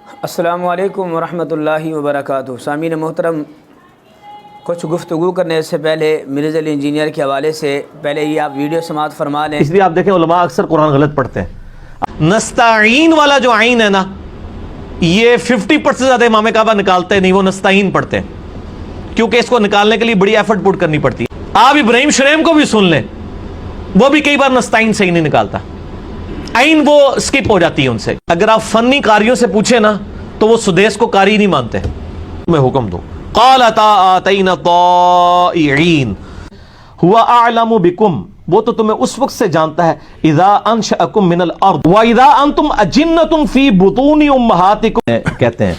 السلام علیکم ورحمۃ اللہ وبرکاتہ۔ سامعین محترم، کچھ گفتگو کرنے سے پہلے مرزا علی انجینئر کے حوالے سے پہلے یہ آپ ویڈیو سماعت فرما لیں۔ اس لیے آپ دیکھیں علماء اکثر قرآن غلط پڑھتے ہیں۔ نستعین والا جو عین ہے نا، یہ 50% زیادہ امام کعبہ نکالتے نہیں، وہ نستعین پڑھتے ہیں، کیونکہ اس کو نکالنے کے لیے بڑی ایفرٹ پٹ کرنی پڑتی ہے۔ آپ ابراہیم شریم کو بھی سن لیں، وہ بھی کئی بار نستعین صحیح نہیں نکالتا، عین وہ سکپ ہو جاتی ہے ان سے۔ اگر آپ فنی قاریوں سے پوچھیں نا تو وہ سدیس کو قاری نہیں مانتے۔ میں حکم دوں، قال آتینا طائعین هو اعلم بکم، وہ تو تمہیں اس وقت سے جانتا ہے، اذا انشأکم من الارض واذا انتم اجنۃ فی بطون امہاتکم، کہتے ہیں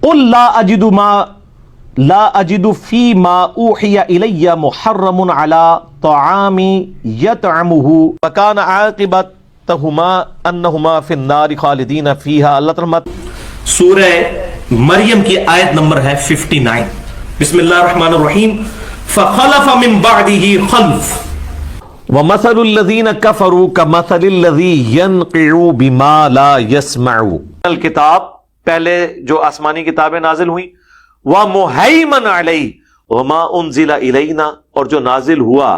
قل لا اجد فی ما اوحی الی محرم علی طعام یطعمہ وکان عاقبتہما انہما فی النار خالدین فیہا۔ اللہ تعالیٰ سورہ مریم کی آیت نمبر ہے 59۔ بسم اللہ الرحمن الرحیم۔ فخلف من بعده خلف ومثل الذین کفروا کمثل الذی ینقع بما لا يسمع۔ الکتاب، پہلے جو آسمانی کتابیں نازل ہوئیں، ومہیمن علیہ وما انزل الینا، اور جو نازل ہوا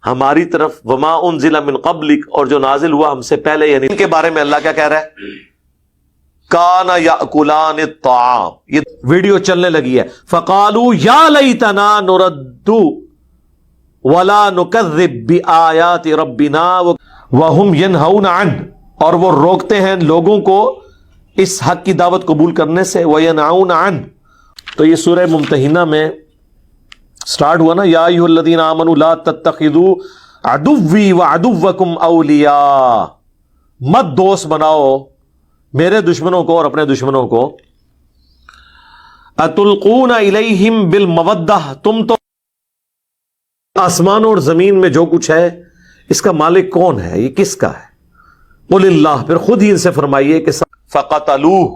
ہماری طرف، وما انزل من قبلک، اور جو نازل ہوا ہم سے پہلے، یعنی ان کے بارے میں اللہ کیا کہہ رہا ہے؟ کانا یاکلان الطعام، یہ ویڈیو چلنے لگی ہے۔ فقالوا یا لیتنا نرد ولا نکذب بآیات ربنا وہم ینہون عنہ، اور وہ روکتے ہیں لوگوں کو اس حق کی دعوت قبول کرنے سے، وینہون عنہ۔ تو یہ سورہ ممتحنہ میں سٹارٹ ہوا نا، یا ایھا الذین آمنوا لا تتخذوا عدوی وعدوکم اولیاء، مت دوست بناؤ میرے دشمنوں کو اور اپنے دشمنوں کو۔ اتلقون الیہم بالمودہ، تم تو آسمانوں اور زمین میں جو کچھ ہے اس کا مالک کون ہے؟ یہ کس کا ہے؟ قل اللہ، پھر خود ہی ان سے فرمائیے کہ فقتلوہ،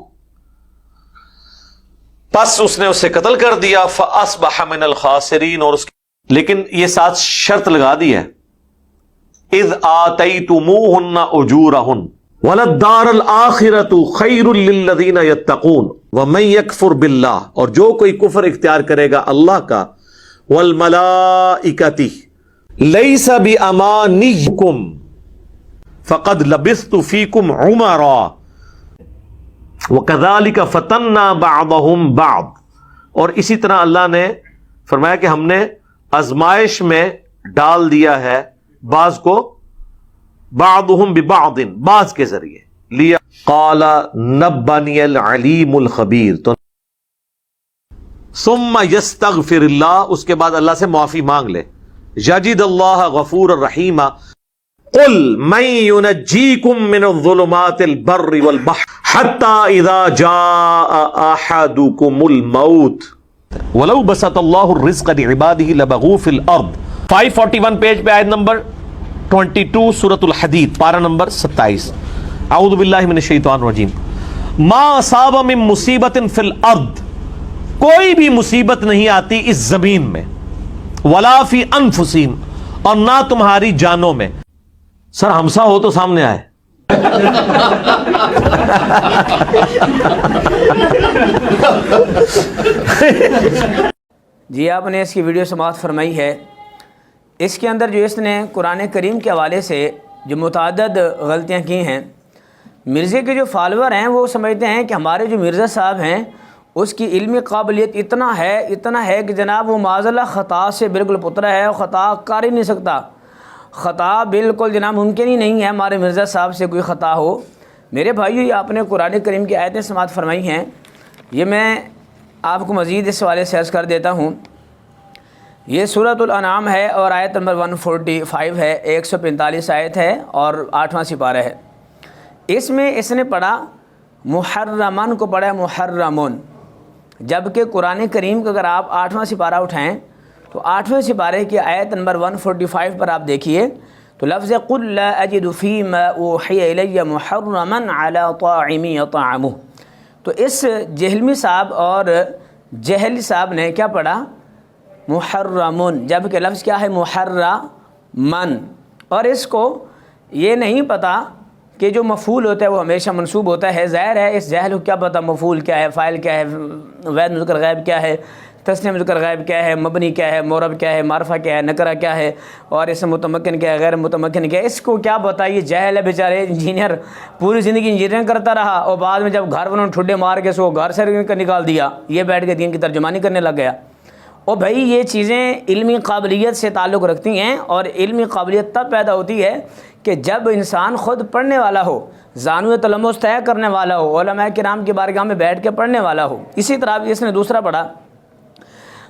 پس اس نے اسے قتل کر دیا، فاصبح من الخاسرین، اور اس کی، لیکن یہ ساتھ شرط لگا دی ہے، اذ آتیتموہن اجورہن وَلَلدَّارُ الْآخِرَةُ خَيْرٌ لِلَّذِينَ يَتَّقُونَ وَمَن يَكْفُرْ بِاللَّهِ، اور جو کوئی کفر اختیار کرے گا اللہ کا، وَالْمَلَائِكَةِ لَيْسَ بِأَمَانِيِّكُمْ فَقَدْ لَبِثْتُ فِيكُمْ عُمَرًا وَكَذَلِكَ فَتَنَّا بَعْضَهُمْ بَعْضًا، اور اسی طرح اللہ نے فرمایا کہ ہم نے آزمائش میں ڈال دیا ہے بعض کو، بعضهم ببعض، بعض کے ذریعے، لیا قال نبنی العلیم الخبیر، تو ثم یستغفر اللہ، اس کے بعد اللہ سے معافی مانگ لے، یجد اللہ غفور الرحیم، قل من ینجیکم من الظلمات البر والبحر حتی اذا جاء احدکم الموت ولو بسط اللہ الرزق لعباده لبغوا فی الارض۔ 541 پیج پہ آیت نمبر 22 سورۃ الحدید، پارہ نمبر 27۔ اعوذ باللہ من الشیطان الرجیم۔ ما اصاب من مصیبت فی الارض، کوئی بھی مصیبت نہیں آتی اس زمین میں، ولا فی انفسہم، اور نہ تمہاری جانوں میں۔ سر ہمسا ہو تو سامنے آئے۔ جی، آپ نے اس کی ویڈیو سماعت فرمائی ہے۔ اس کے اندر جو اس نے قرآن کریم کے حوالے سے جو متعدد غلطیاں کی ہیں، مرزے کے جو فالوور ہیں وہ سمجھتے ہیں کہ ہمارے جو مرزا صاحب ہیں اس کی علمی قابلیت اتنا ہے کہ جناب وہ معاذاللہ خطا سے بالکل پترا ہے، اور خطا کر ہی نہیں سکتا، خطا بالکل جناب ممکن ہی نہیں ہے ہمارے مرزا صاحب سے کوئی خطا ہو۔ میرے بھائیو، یہ آپ نے قرآن کریم کی آیتیں سماعت فرمائی ہیں، یہ میں آپ کو مزید اس حوالے سے عرض کر دیتا ہوں۔ یہ سورۃ الانعام ہے اور آیت نمبر 145 ہے، 145 آیت ہے اور 8واں سپارہ ہے۔ اس میں اس نے پڑھا محرمن کو پڑھا محرمون، جبکہ قرآن کریم کا اگر آپ 8واں سپارہ اٹھائیں تو 8ویں سپارے کی آیت نمبر 145 پر آپ دیکھیے تو لفظ قل لا اجد فیما اوحی الی محرما علی طاعم یطعمہ، تو اس جہلمی صاحب اور جہل صاحب نے کیا پڑھا؟ محرمون، جبکہ لفظ کیا ہے؟ محرمن، اور اس کو یہ نہیں پتا کہ جو مفعول ہوتا ہے وہ ہمیشہ منصوب ہوتا ہے. ظاہر ہے اس جہل کو کیا پتہ مفعول کیا ہے، فاعل کیا ہے، غیر مذکر غائب کیا ہے، تسنیہ مذکر غائب کیا ہے، مبنی کیا ہے، معرب کیا ہے، معرفہ کیا ہے، نکرہ کیا ہے، اور اسم متمکن کیا ہے، غیر متمکن کیا ہے. اس کو کیا پتہ؟ یہ جاہل ہے بیچارے. انجینئر پوری زندگی انجینئرنگ کرتا رہا اور بعد میں جب گھر والوں نے ٹھڈے مار کے سو گھر سے نکال دیا، یہ بیٹھ کے دین کی ترجمانی کرنے لگ گیا. اور بھائی یہ چیزیں علمی قابلیت سے تعلق رکھتی ہیں، اور علمی قابلیت تب پیدا ہوتی ہے کہ جب انسان خود پڑھنے والا ہو، زانو تلمس طے کرنے والا ہو، علماء کرام کی بارگاہ میں بیٹھ کے پڑھنے والا ہو. اسی طرح اس نے دوسرا پڑھا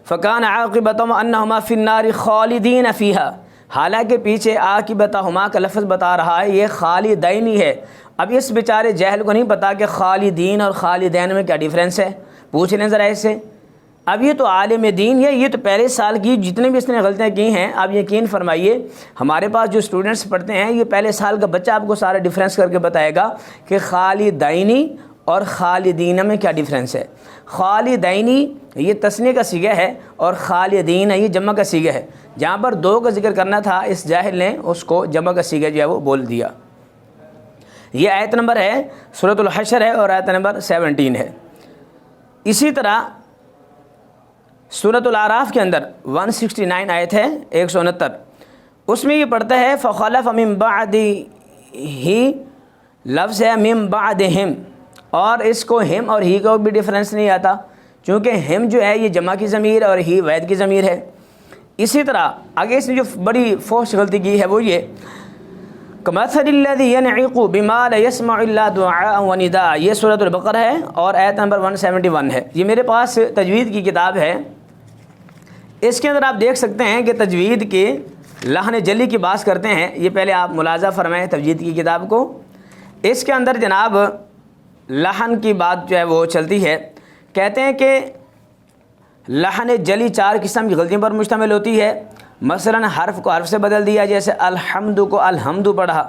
فَكَانَ عَاقِبَتُهُمْ أَنَّهُمَا فِي النَّارِ خَالِدِينَ فِيهَا، حالانکہ پیچھے عاقبتہما کا لفظ بتا رہا ہے، یہ خالدین ہی ہے. اب اس بیچارے جاہل کو نہیں پتا کہ خالدین اور خالدین میں کیا ڈیفرنس ہے. پوچھ لیں ذرا اس سے. اب یہ تو عالم دین ہے، یہ تو پہلے سال کی جتنے بھی اس نے غلطیاں کی ہیں. اب یقین فرمائیے ہمارے پاس جو اسٹوڈنٹس پڑھتے ہیں، یہ پہلے سال کا بچہ آپ کو سارا ڈیفرنس کر کے بتائے گا کہ خالدینی اور خالدین میں کیا ڈیفرنس ہے. خالدینی یہ تثنیہ کا صیغہ ہے اور خالدین یہ جمع کا صیغہ ہے. جہاں پر دو کا ذکر کرنا تھا اس جاہل نے اس کو جمع کا صیغہ جو ہے وہ بول دیا. یہ آیت نمبر ہے سورۃ الحشر ہے اور آیت نمبر 17 ہے. اسی طرح سورۃ الاعراف کے اندر 169 آیت ہے 169، اس میں یہ پڑھتا ہے فخلف من بعدہ، لفظ ہے من بعدہم، اور اس کو ہم اور ہی کو بھی ڈیفرنس نہیں آتا چونکہ ہم جو ہے یہ جمع کی ضمیر اور ہی وحید کی ضمیر ہے. اسی طرح آگے اس نے جو بڑی فحش غلطی کی ہے وہ یہ کمثل الذی ینعق بما لا یسمع الا دعاء و نداء، یہ سورۃ البقرہ ہے اور آیت نمبر 171 ہے. یہ میرے پاس تجوید کی کتاب ہے، اس کے اندر آپ دیکھ سکتے ہیں کہ تجوید کے لحن جلی کی بات کرتے ہیں. یہ پہلے آپ ملاحظہ فرمائیں تجوید کی کتاب کو. اس کے اندر جناب لحن کی بات جو ہے وہ چلتی ہے. کہتے ہیں کہ لحن جلی 4 قسم کی غلطیوں پر مشتمل ہوتی ہے. مثلا حرف کو حرف سے بدل دیا، جیسے الحمد کو الحمد پڑھا،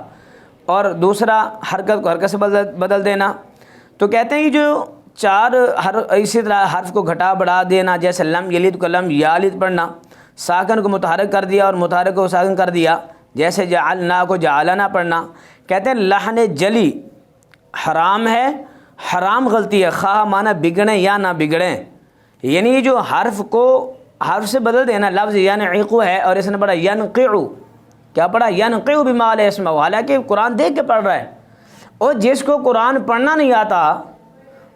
اور دوسرا حرکت کو حرکت سے بدل دینا. تو کہتے ہیں کہ جو 4 اسی طرح حرف کو گھٹا بڑھا دینا، جیسے لم یلد کو لم یالد پڑھنا، ساکن کو متحرک کر دیا اور متحرک کو ساکن کر دیا، جیسے جعلنا کو جعلنا پڑھنا. کہتے ہیں لحن جلی حرام ہے، حرام غلطی ہے، خواہ مانا بگڑیں یا نہ بگڑیں. یعنی جو حرف کو حرف سے بدل دینا، لفظ ینعق ہے اور اس نے پڑھا ینقع. کیا پڑھا؟ ینقع بما لا یسمع، حالانکہ قرآن دیکھ کے پڑھ رہا ہے. اور جس کو قرآن پڑھنا نہیں آتا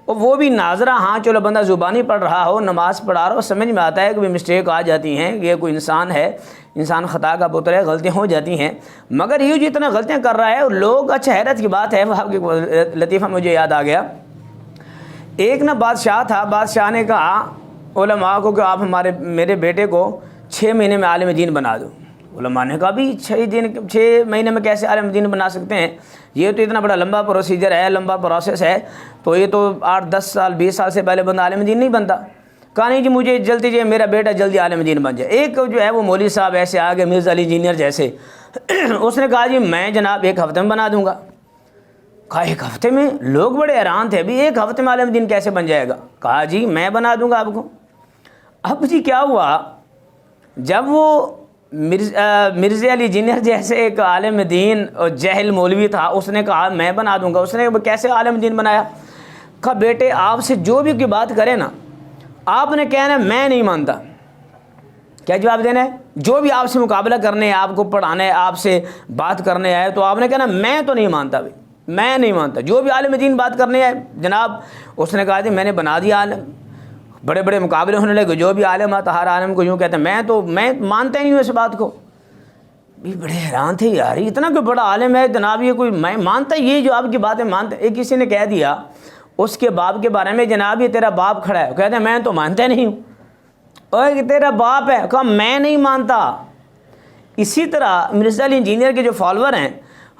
اور وہ بھی ناظرہ، ہاں چلو بندہ زبانی پڑھ رہا ہو، نماز پڑھا رہا ہو، سمجھ میں آتا ہے کہ مسٹیک آ جاتی ہیں، یہ کوئی انسان ہے، انسان خطا کا پتر ہے، غلطیاں ہو جاتی ہیں. مگر یہ جو اتنا غلطیاں کر رہا ہے اور لوگ، اچھا حیرت کی بات ہے، آپ کے لطیفہ مجھے یاد آ گیا. ایک نہ بادشاہ تھا، بادشاہ نے کہا علماء کو کہ آپ میرے بیٹے کو 6 مہینے میں عالم دین بنا دو. علماء نے کہا بھی 6 مہینے میں کیسے عالم دین بنا سکتے ہیں، یہ تو اتنا بڑا لمبا پروسیجر ہے، لمبا پروسیس ہے، تو یہ تو 8-10 سال 20 سال سے پہلے بندہ عالم دین نہیں بنتا. کہا نہیں جی مجھے جلدی جو میرا بیٹا جلدی عالم دین بن جائے. ایک جو ہے وہ مولوی صاحب ایسے آگے مرزا علی انجینئر جیسے اس نے کہا جی میں جناب 1 ہفتے میں بنا دوں گا. کہا 1 ہفتے میں؟ لوگ بڑے حیران تھے، بھی 1 ہفتے میں عالم دین کیسے بن جائے گا؟ کہا جی میں بنا دوں گا آپ کو. اب جی کیا ہوا، جب وہ مرزا علی انجینئر جیسے ایک عالم دین اور جاہل مولوی تھا، اس نے کہا میں بنا دوں گا. اس نے کیسے عالم دین بنایا؟ کہا بیٹے آپ سے جو بھی کوئی بات کرے نا، آپ نے کہنا ہے میں نہیں مانتا. کیا جواب دینا ہے؟ جو بھی آپ سے مقابلہ کرنے ہے، آپ کو پڑھانا ہے، آپ سے بات کرنے آئے، تو آپ نے کہنا میں تو نہیں مانتا، بھائی میں نہیں مانتا. جو بھی عالم دین بات کرنے آئے جناب، اس نے کہا جی میں نے بنا دیا عالم. بڑے بڑے مقابلے ہونے لگے، جو بھی عالم آتا ہر عالم کو یوں کہتے ہیں میں مانتا ہی نہیں ہوں اس بات کو. بھی بڑے حیران تھے یار اتنا کوئی بڑا عالم ہے جناب، یہ کوئی میں مانتا یہ جو آپ کی باتیں مانتا. ایک کسی نے کہہ دیا اس کے باپ کے بارے میں، جناب یہ تیرا باپ کھڑا ہے، کہتے ہیں میں تو مانتا نہیں ہوں. اور تیرا باپ ہے، کہا میں نہیں مانتا. اسی طرح مرزا علی انجینئر کے جو فالوور ہیں،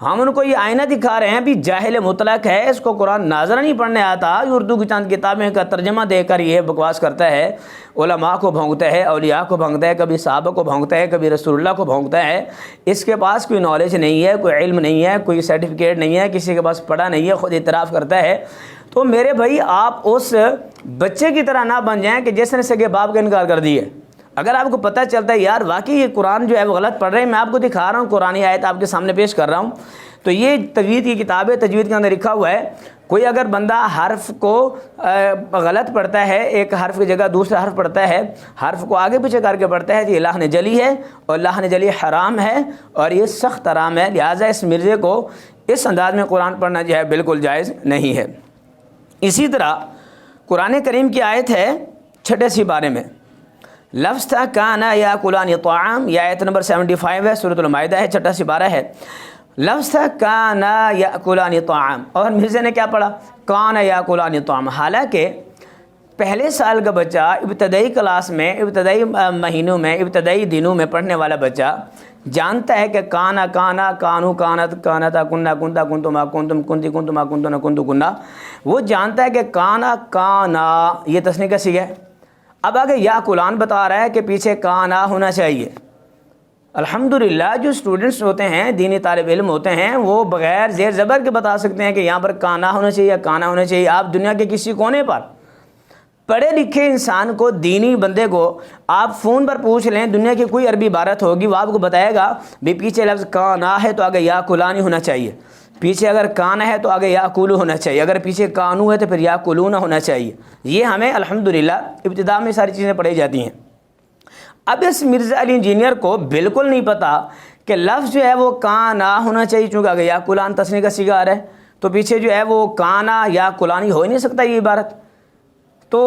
ہم ان کو یہ آئینہ دکھا رہے ہیں بھی جاہل مطلق ہے، اس کو قرآن ناظرہ نہیں پڑھنے آتا، اردو کی چند کتابیں کا ترجمہ دے کر یہ بکواس کرتا ہے، علماء کو بھونکتا ہے، اولیاء کو بھونکتا ہے، کبھی صحابہ کو بھونکتا ہے، کبھی رسول اللہ کو بھونکتا ہے. اس کے پاس کوئی نالج نہیں ہے، کوئی علم نہیں ہے، کوئی سرٹیفکیٹ نہیں ہے، کسی کے پاس پڑھا نہیں ہے، خود اعتراف کرتا ہے. تو میرے بھائی آپ اس بچے کی طرح نہ بن جائیں کہ جس نے سگے باپ کا انکار کر دیے. اگر آپ کو پتہ چلتا ہے یار واقعی یہ قرآن جو ہے وہ غلط پڑھ رہے ہیں، میں آپ کو دکھا رہا ہوں قرآنی آیت آپ کے سامنے پیش کر رہا ہوں، تو یہ تجوید کی کتاب ہے، تجوید کے اندر لکھا ہوا ہے کوئی اگر بندہ حرف کو غلط پڑھتا ہے، ایک حرف کی جگہ دوسرا حرف پڑھتا ہے، حرف کو آگے پیچھے کر کے پڑھتا ہے، تو یہ اللہ نے جلی ہے اور اللہ نے جلی حرام ہے اور یہ سخت حرام ہے، لہٰذا اس مرزے کو اس انداز میں قرآن پڑھنا جو ہے بالکل جائز نہیں ہے۔ اسی طرح قرآن کریم کی آیت ہے 6 سپارے میں، لفظ تھا کانا یاکلان الطعام، یہ آیت نمبر 75 ہے، سورۃ المائدہ ہے، 6 سپارہ ہے۔ لفظ تھا کانا یاکلان الطعام، اور مرزا نے کیا پڑھا؟ کانا یاکلان الطعام، حالانکہ پہلے سال کا بچہ ابتدائی کلاس میں، ابتدائی مہینوں میں، ابتدائی دنوں میں پڑھنے والا بچہ جانتا ہے کہ کانا کانا کانو کانت کانتا کننا کنتا کنتما کنتم کنتی کنتما کنتنا کنتو کننا، وہ جانتا ہے کہ کانا کانا یہ تثنیہ کا صیغہ ہے۔ اب آگے یا کلان بتا رہا ہے کہ پیچھے کانا ہونا چاہیے۔ الحمدللہ جو اسٹوڈنٹس ہوتے ہیں، دینی طالب علم ہوتے ہیں، وہ بغیر زیر زبر کے بتا سکتے ہیں کہ یہاں پر کانا ہونا چاہیے، کانا ہونا چاہیے۔ آپ دنیا کے کسی کونے پر پڑھے لکھے انسان کو، دینی بندے کو آپ فون پر پوچھ لیں، دنیا کی کوئی عربی عبارت ہوگی، وہ آپ کو بتائے گا بھی پیچھے لفظ کانا ہے تو آگے یا کلانی ہونا چاہیے، پیچھے اگر کانا ہے تو آگے یا کلو ہونا چاہیے، اگر پیچھے کانو ہے تو پھر یا کلونا ہونا چاہیے۔ یہ ہمیں الحمدللہ ابتدا میں ساری چیزیں پڑھی جاتی ہیں۔ اب اس مرزا علی انجینئر کو بالکل نہیں پتا کہ لفظ جو ہے وہ کانا ہونا چاہیے، چونکہ آگے یا کلان تثنیہ کا صیغہ آ رہا ہے، تو پیچھے جو ہے وہ کانا یا کلانی ہو ہی نہیں سکتا یہ عبارت۔ تو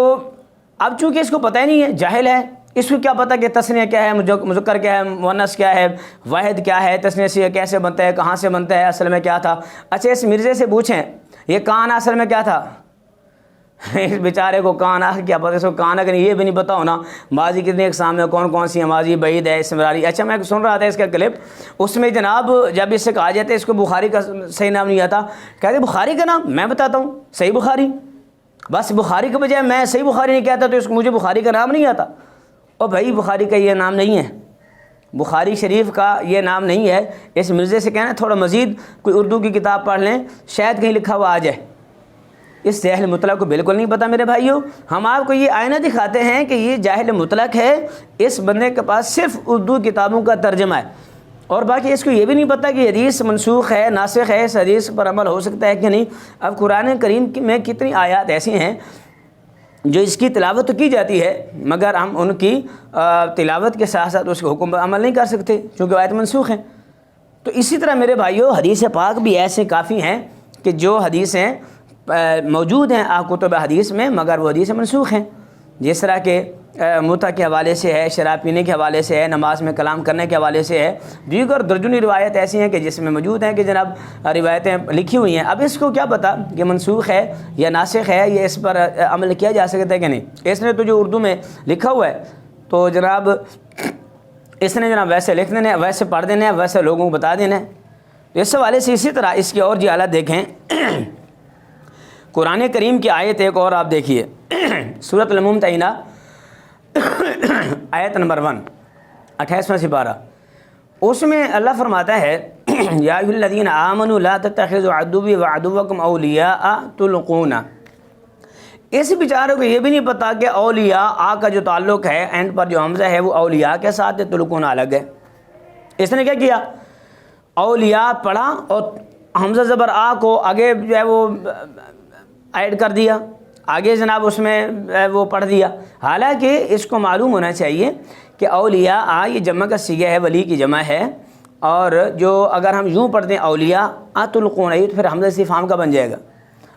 اب چونکہ اس کو پتہ ہی نہیں ہے، جاہل ہے، اس کو کیا پتہ کہ تثنیہ کیا ہے، مذکر کیا ہے، مؤنث کیا ہے، واحد کیا ہے، تثنیہ سے کیسے بنتا ہے، کہاں سے بنتا ہے، اصل میں کیا تھا۔ اچھا اس مرزے سے پوچھیں یہ کانا اصل میں کیا تھا؟ اس بیچارے کو کانا کیا پتہ، اس کو کانا کہ یہ بھی نہیں پتا ہونا ماضی کتنی اقسام ہے، کون کون سی ہیں، ماضی بعید ہے، استمراری۔ اچھا میں سن رہا تھا اس کا کلپ، اس میں جناب جب اس سے کہا جاتا ہے اس کو بخاری کا صحیح نام نہیں آتا، کہتے بخاری کا نام میں بتاتا ہوں، صحیح بخاری، بس بخاری کے بجائے میں صحیح بخاری نہیں کہتا تو اس کو مجھے بخاری کا نام نہیں آتا۔ اور بھائی بخاری کا یہ نام نہیں ہے، بخاری شریف کا یہ نام نہیں ہے۔ اس مرزے سے کہنا تھوڑا مزید کوئی اردو کی کتاب پڑھ لیں، شاید کہیں لکھا ہوا آ جائے۔ اس جاہل مطلق کو بالکل نہیں پتہ میرے بھائیوں۔ ہم آپ کو یہ آئینہ دکھاتے ہیں کہ یہ جاہل مطلق ہے، اس بندے کے پاس صرف اردو کتابوں کا ترجمہ ہے، اور باقی اس کو یہ بھی نہیں پتہ کہ حدیث منسوخ ہے، ناسخ ہے، اس حدیث پر عمل ہو سکتا ہے کہ نہیں۔ اب قرآن کریم میں کتنی آیات ایسی ہیں جو اس کی تلاوت تو کی جاتی ہے، مگر ہم ان کی تلاوت کے ساتھ ساتھ اس کے حکم پر عمل نہیں کر سکتے چونکہ آیت منسوخ ہیں۔ تو اسی طرح میرے بھائیوں حدیث پاک بھی ایسے کافی ہیں کہ جو حدیثیں موجود ہیں کتب حدیث میں، مگر وہ حدیثیں منسوخ ہیں، جس طرح کہ متع کے حوالے سے ہے، شراب پینے کے حوالے سے ہے، نماز میں کلام کرنے کے حوالے سے ہے، دیگر درجنی روایت ایسی ہیں کہ جس میں موجود ہیں کہ جناب روایتیں لکھی ہوئی ہیں۔ اب اس کو کیا پتہ کہ منسوخ ہے یا ناسخ ہے، یہ اس پر عمل کیا جا سکتا ہے کہ نہیں۔ اس نے تو جو اردو میں لکھا ہوا ہے تو جناب اس نے جناب ویسے لکھ دینا ہے، ویسے پڑھ دینا ہے، ویسے لوگوں کو بتا دینا ہے۔ اس حوالے سے اسی طرح اس کی اور جی حالت دیکھیں، قرآن کریم کی آیت ایک اور آپ دیکھیے، سورۃ الممتحنہ آیت نمبر 1، 28واں سپارہ، اس میں اللہ فرماتا ہے یا ایھا الذین آمنوا لا تتخذوا عدوی وعدوکم اولیاء تلقون۔ اس بیچارے کو یہ بھی نہیں پتا کہ اولیاء کا جو تعلق ہے اینڈ پر جو حمزہ ہے وہ اولیاء کے ساتھ ہے، تلقون الگ ہے۔ اس نے کیا کیا؟ اولیاء پڑھا اور حمزہ زبر کو آگے جو ہے وہ ایڈ کر دیا، آگے جناب اس میں وہ پڑھ دیا، حالانکہ اس کو معلوم ہونا چاہیے کہ اولیاء یہ جمع کا صیغہ ہے، ولی کی جمع ہے، اور جو اگر ہم یوں پڑھ دیں اولیاء تلقون تو پھر حمزہ استفہام کا بن جائے گا۔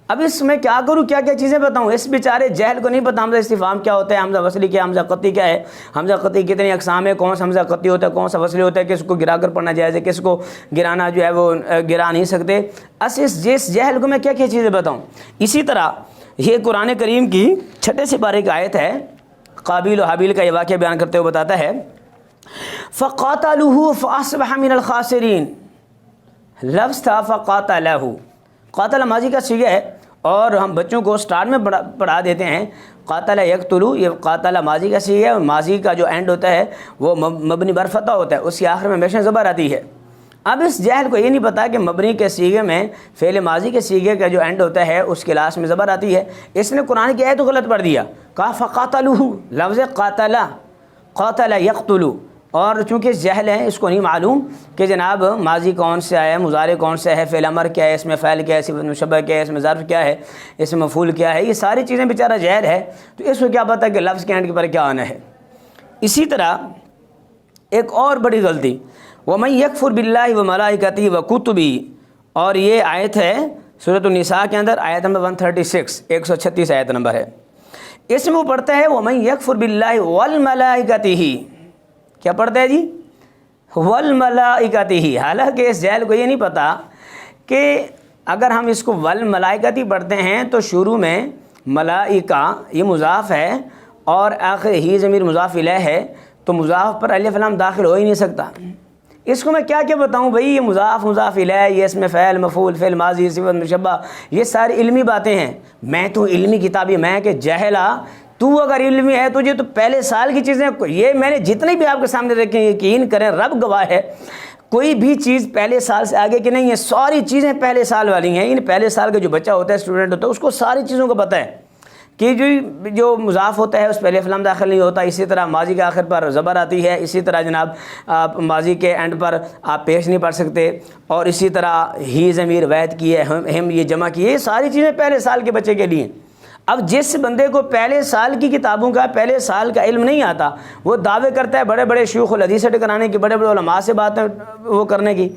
اب اس میں کیا کروں، کیا کیا چیزیں بتاؤں؟ اس بیچارے جہل کو نہیں پتا حمزہ استفہام کیا ہوتا ہے، حمزہ وصلی کیا، حمزہ قطعی کیا ہے، حمزہ قطعی کتنی اقسام ہے، کون سا حمزہ قطعی ہوتا ہے، کون سا وصلی ہوتا ہے، کس کو گرا کر پڑھنا جائز ہے، کس کو گرانا جو ہے وہ گرا نہیں سکتے۔ جس جہل کو میں کیا کیا چیزیں بتاؤں۔ اسی طرح یہ قرآن کریم کی 6 سپارے کی آیت ہے، قابیل و حابیل کا یہ واقعہ بیان کرتے ہوئے بتاتا ہے فَقَاتَلُوهُ فَأَصْبَحَ مِنَ الْخَاسِرِينَ۔ لفظ تھا فَقَاتَلَهُ، قاتل ماضی کا صیغہ ہے، اور ہم بچوں کو سٹارٹ میں پڑھا دیتے ہیں قاتل یقتلو، یہ قاتل ماضی کا صیغہ ہے، اور ماضی کا جو اینڈ ہوتا ہے وہ مبنی بر فتح ہوتا ہے، اس کے آخر میں ہمیشہ زبر آتی ہے۔ اب اس جاہل کو یہ نہیں پتا کہ مبنی کے صیغے میں فعل ماضی کے صیغے کا جو اینڈ ہوتا ہے اس کے لاسٹ میں زبر آتی ہے۔ اس نے قرآن کی آیت غلط پڑھ دیا، کہا فقاتلوہ، لفظ قاتلہ قاتل یقتل، اور چونکہ جہل ہے اس کو نہیں معلوم کہ جناب ماضی کون سے ہے، مضارع کون سے ہے، فعل امر کیا ہے، اس میں فعل کیا ہے، صفت مشبہ کیا ہے، اس میں ظرف کیا ہے، اس میں مفعول کیا ہے، یہ ساری چیزیں بیچارہ جہل ہے، تو اس کو کیا پتہ کہ لفظ کے اینڈ پر کیا آنا ہے۔ اسی طرح ایک اور بڑی غلطی، وَمَن يَكْفُرْ بِاللَّهِ وَمَلَائِكَتِهِ وَكُتُبِهِ، اور یہ آیت ہے سورۃ النساء کے اندر، آیت نمبر 136، 136 آیت نمبر ہے۔ اس میں وہ پڑھتا ہے وَمَن يَكْفُرْ بِاللَّهِ وَالْمَلَائِكَتِهِ، کیا پڑھتا ہے جی؟ وَالْمَلَائِكَتِهِ، حالانکہ اس جہل کو یہ نہیں پتا کہ اگر ہم اس کو والملائکتی پڑھتے ہیں تو شروع میں ملائکہ یہ مضاف ہے اور آخر ہی ضمیر مضاف الیہ ہے، تو مضاف پر الف لام داخل ہو ہی نہیں سکتا۔ اس کو میں کیا کیا بتاؤں بھائی، یہ مضاف مضاف الیہ، یہ اس میں فعل مفعول فعل ماضی صفت مشبہ، یہ ساری علمی باتیں ہیں۔ میں تو علمی کتابی، میں کہ جاہلا، تو اگر علمی ہے تجھے تو پہلے سال کی چیزیں، یہ میں نے جتنی بھی آپ کے سامنے رکھی ہیں، یقین کریں رب گواہ ہے، کوئی بھی چیز پہلے سال سے آگے کی نہیں ہے، ساری چیزیں پہلے سال والی ہیں۔ ان پہلے سال کا جو بچہ ہوتا ہے، اسٹوڈنٹ ہوتا ہے، اس کو ساری چیزوں کو پتہ ہے کہ جو مضاف ہوتا ہے اس پہ الف لام داخل نہیں ہوتا، اسی طرح ماضی کے آخر پر زبر آتی ہے، اسی طرح جناب آپ ماضی کے اینڈ پر آپ پیش نہیں پڑھ سکتے، اور اسی طرح ہی ضمیر وید کی ہے، ہم یہ جمع کی ہے، یہ ساری چیزیں پہلے سال کے بچے کے لیے۔ اب جس بندے کو پہلے سال کی کتابوں کا، پہلے سال کا علم نہیں آتا، وہ دعوے کرتا ہے بڑے بڑے شیوخ الحدیث سے ٹکرانے کی، بڑے بڑے علماء سے باتیں وہ کرنے کی۔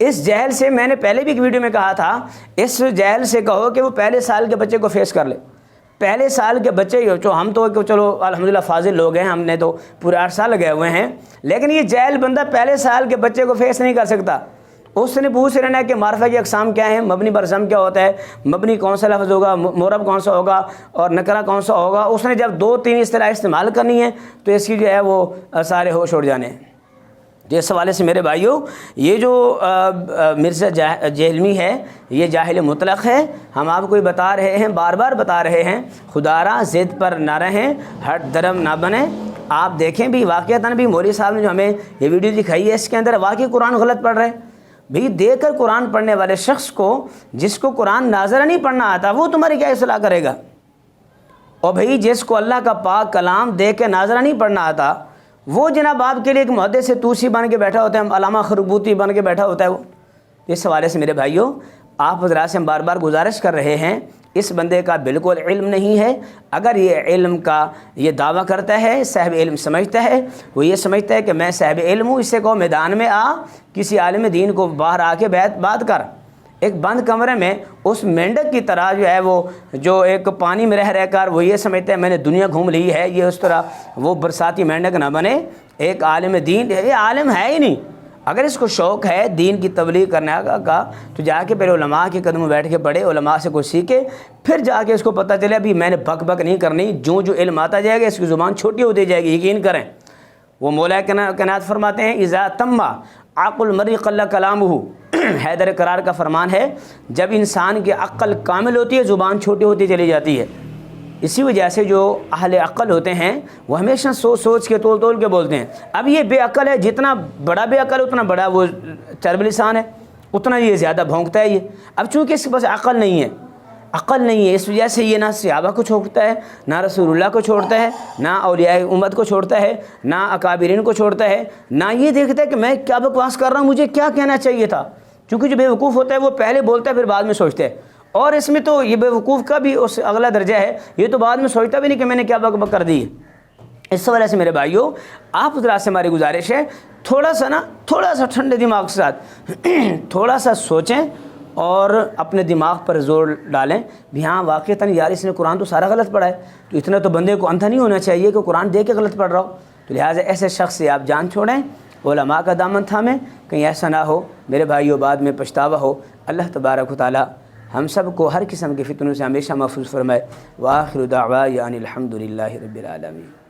اس جہل سے میں نے پہلے بھی ایک ویڈیو میں کہا تھا، اس جہل سے کہو کہ وہ پہلے سال کے بچے کو فیس کر لے۔ پہلے سال کے بچے جو ہم تو چلو الحمدللہ فاضل لوگ ہیں، ہم نے تو پورے 8 سال لگے ہوئے ہیں، لیکن یہ جاہل بندہ پہلے سال کے بچے کو فیس نہیں کر سکتا۔ اس نے پوچھ رہنا ہے کہ معرفہ کی اقسام کیا ہیں، مبنی بر ضم کیا ہوتا ہے، مبنی کون سا لفظ ہوگا، معرب کون سا ہوگا، اور نکرہ کون سا ہوگا۔ اس نے جب 2-3 اصطلاح استعمال کرنی ہے تو اس کی جو ہے وہ سارے ہوش اڑ جانے ہیں۔ اس حوالے سے میرے بھائیوں، یہ جو مرزا جہلمی ہے یہ جاہل مطلق ہے۔ ہم آپ کو یہ بتا رہے ہیں، بار بار بتا رہے ہیں، خدارہ ضد پر نہ رہیں، ہٹ درم نہ بنیں۔ آپ دیکھیں بھی واقعتاً بھی مولوی صاحب نے جو ہمیں یہ ویڈیو دکھائی ہے، اس کے اندر واقعی قرآن غلط پڑھ رہے ہیں۔ بھئی دیکھ کر قرآن پڑھنے والے شخص کو، جس کو قرآن ناظرہ نہیں پڑھنا آتا، وہ تمہاری کیا اصلاح کرے گا؟ اور بھئی جس کو اللہ کا پاک کلام دیکھ کے ناظرہ نہیں پڑھنا آتا، وہ جناب آپ کے لیے ایک محدث سے توسی بن کے بیٹھا ہوتا ہے، علامہ خربوتی بن کے بیٹھا ہوتا ہے وہ۔ اس حوالے سے میرے بھائیوں، آپ حضرات سے ہم بار بار گزارش کر رہے ہیں، اس بندے کا بالکل علم نہیں ہے۔ اگر یہ علم کا یہ دعویٰ کرتا ہے، صاحب علم سمجھتا ہے، وہ یہ سمجھتا ہے کہ میں صاحب علم ہوں، اس سے کہو میدان میں آ، کسی عالم دین کو باہر آ کے بات کر۔ ایک بند کمرے میں اس مینڈک کی طرح جو ہے وہ، جو ایک پانی میں رہ کر وہ یہ سمجھتا ہے میں نے دنیا گھوم لی ہے، یہ اس طرح وہ برساتی مینڈک نہ بنے۔ ایک عالم دین، یہ عالم ہے ہی نہیں۔ اگر اس کو شوق ہے دین کی تبلیغ کرنے کا تو جا کے پہلے علماء کے قدم میں بیٹھ کے پڑھے، علماء سے کچھ سیکھے، پھر جا کے اس کو پتہ چلے ابھی میں نے بک نہیں کرنی، جو علم آتا جائے گا اس کی زبان چھوٹی ہوتی جائے گی، یقین کریں۔ وہ مولا کائنات فرماتے ہیں اذا تم عقل المرء قل کلامہ، حیدر قرار کا فرمان ہے، جب انسان کی عقل کامل ہوتی ہے زبان چھوٹی ہوتی چلی جاتی ہے۔ اسی وجہ سے جو اہل عقل ہوتے ہیں وہ ہمیشہ سوچ کے تول کے بولتے ہیں۔ اب یہ بے عقل ہے، جتنا بڑا بے عقل اتنا بڑا وہ چرب لسان ہے، اتنا یہ زیادہ بھونکتا ہے یہ۔ اب چونکہ اس کے پاس عقل نہیں ہے، اس وجہ سے یہ نہ صحابہ کو چھوڑتا ہے، نہ رسول اللہ کو چھوڑتا ہے، نہ اولیاء امت کو چھوڑتا ہے، نہ اکابرین کو چھوڑتا ہے، نہ یہ دیکھتا ہے کہ میں کیا بکواس کر رہا ہوں، مجھے کیا کہنا چاہیے تھا۔ چونکہ جو بے وقوف ہوتا ہے وہ پہلے بولتا ہے پھر بعد میں سوچتا ہے، اور اس میں تو یہ بے وقوف کا بھی اس اگلا درجہ ہے، یہ تو بعد میں سوچتا بھی نہیں کہ میں نے کیا بک کر دی ہے۔ اس وجہ سے میرے بھائیوں، آپ حضرات سے ہماری گزارش ہے، تھوڑا سا ٹھنڈے دماغ کے ساتھ تھوڑا سا سوچیں اور اپنے دماغ پر زور ڈالیں بھی ہاں واقعتاً یار اس نے قرآن تو سارا غلط پڑھا ہے، تو اتنا تو بندے کو اندھا نہیں ہونا چاہیے کہ قرآن دیکھ کے غلط پڑھ رہا ہو۔ تو لہٰذا ایسے شخص سے آپ جان چھوڑیں، علماء کا دامن تھامیں، کہیں ایسا نہ ہو میرے بھائیوں بعد میں پچھتاوا ہو۔ اللہ تبارک و تعالی ہم سب کو ہر قسم کے فتنوں سے ہمیشہ محفوظ فرمائے۔ وآخر دعوانا ان الحمد للہ رب العالمین۔